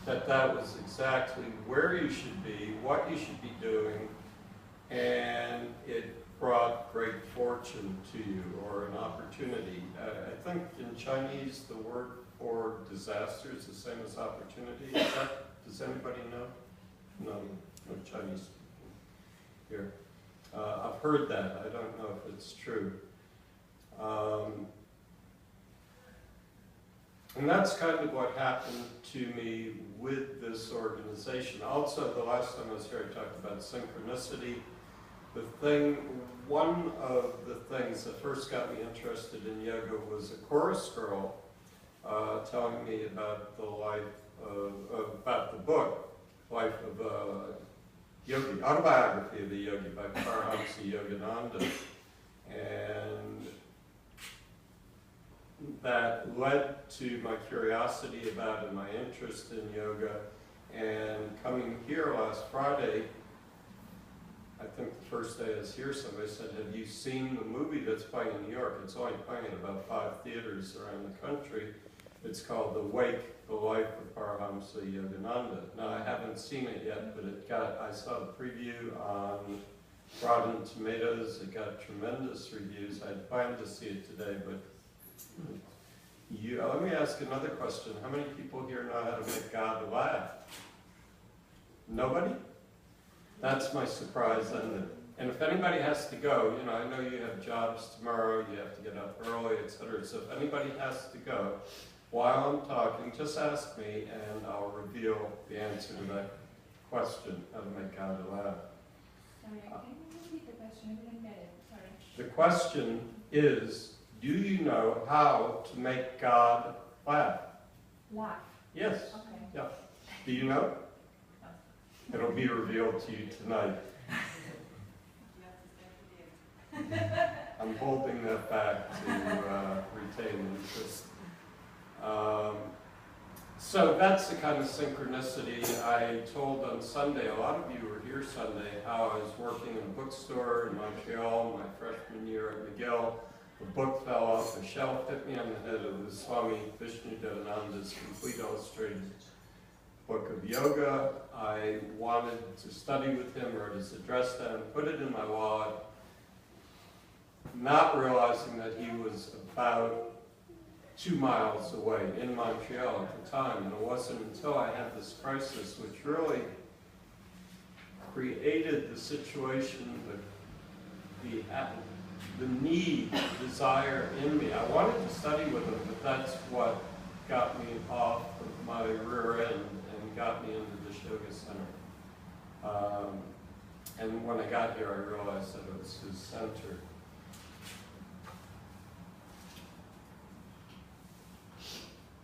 that was exactly where you should be, what you should be doing, and it brought great fortune to you, or an opportunity. I think in Chinese the word for disaster is the same as opportunity. Does anybody know? No Chinese people here. I've heard that. I don't know if it's true. And that's kind of what happened to me with this organization. Also, the last time I was here, I talked about synchronicity. One of the things that first got me interested in yoga was a chorus girl telling me about the life about the book, Life of a Yogi, Autobiography of a Yogi by Paramahansa Yogananda. And that led to my curiosity about it, my interest in yoga. And coming here last Friday, I think the first day I was here, somebody said, have you seen the movie that's playing in New York? It's only playing in about 5 theaters around the country. It's called The Wake, The Life of Paramahansa Yogananda. Now, I haven't seen it yet, but I saw the preview on Rotten Tomatoes. It got tremendous reviews. I planned to see it today, but let me ask another question. How many people here know how to make God laugh? Nobody? That's my surprise. And if anybody has to go, I know you have jobs tomorrow, you have to get up early, etc. So if anybody has to go, while I'm talking, just ask me and I'll reveal the answer to that question, how to make God laugh. Sorry, can you repeat the question? I didn't get it. Sorry. The question is, do you know how to make God laugh? Laugh? Yes. Okay. Yeah. Do you know? No. It'll be revealed to you tonight. I'm holding that back to retain interest. So that's the kind of synchronicity. I told on Sunday, a lot of you were here Sunday, how I was working in a bookstore in Montreal my freshman year at McGill. The book fell off the shelf, hit me on the head. It was Swami Vishnudevananda's complete illustrated book of yoga. I wanted to study with him, wrote his address down, put it in my wallet, not realizing that he was about 2 miles away in Montreal at the time. And it wasn't until I had this crisis, which really created the situation, the need, the desire in me. I wanted to study with him, but that's what got me off of my rear end and got me into this yoga center. And when I got here, I realized that it was his center.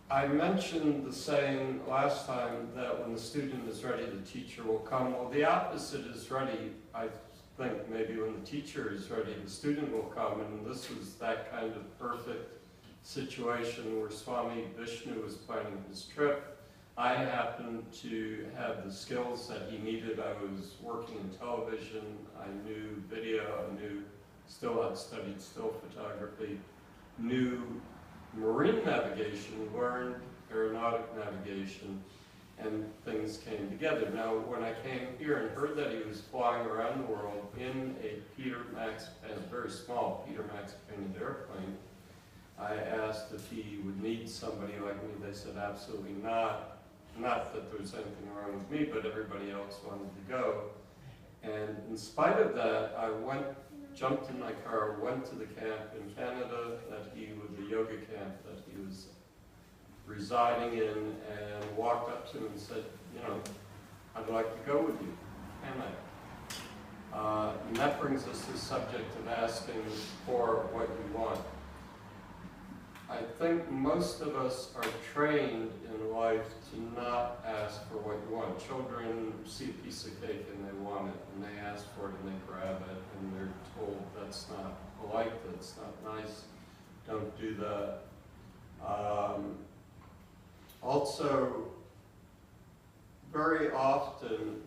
I mentioned the saying last time that when the student is ready, the teacher will come. Well, the opposite is ready. I think maybe when the teacher is ready, the student will come, and this was that kind of perfect situation where Swami Vishnu was planning his trip. I happened to have the skills that he needed. I was working in television, I knew video, had studied still photography, knew marine navigation, learned aeronautic navigation, and things came together. Now, when I came here and heard that he was flying around the world in a very small Peter Max painted airplane, I asked if he would need somebody like me. They said absolutely not. Not that there was anything wrong with me, but everybody else wanted to go. And in spite of that, I jumped in my car, went to the camp in Canada, the yoga camp that he was residing in, and walked up to him and said, I'd like to go with you. Can I? And that brings us to the subject of asking for what you want. I think most of us are trained in life to not ask for what you want. Children see a piece of cake and they want it, and they ask for it and they grab it, and they're told that's not polite, that's not nice, don't do that. Also, very often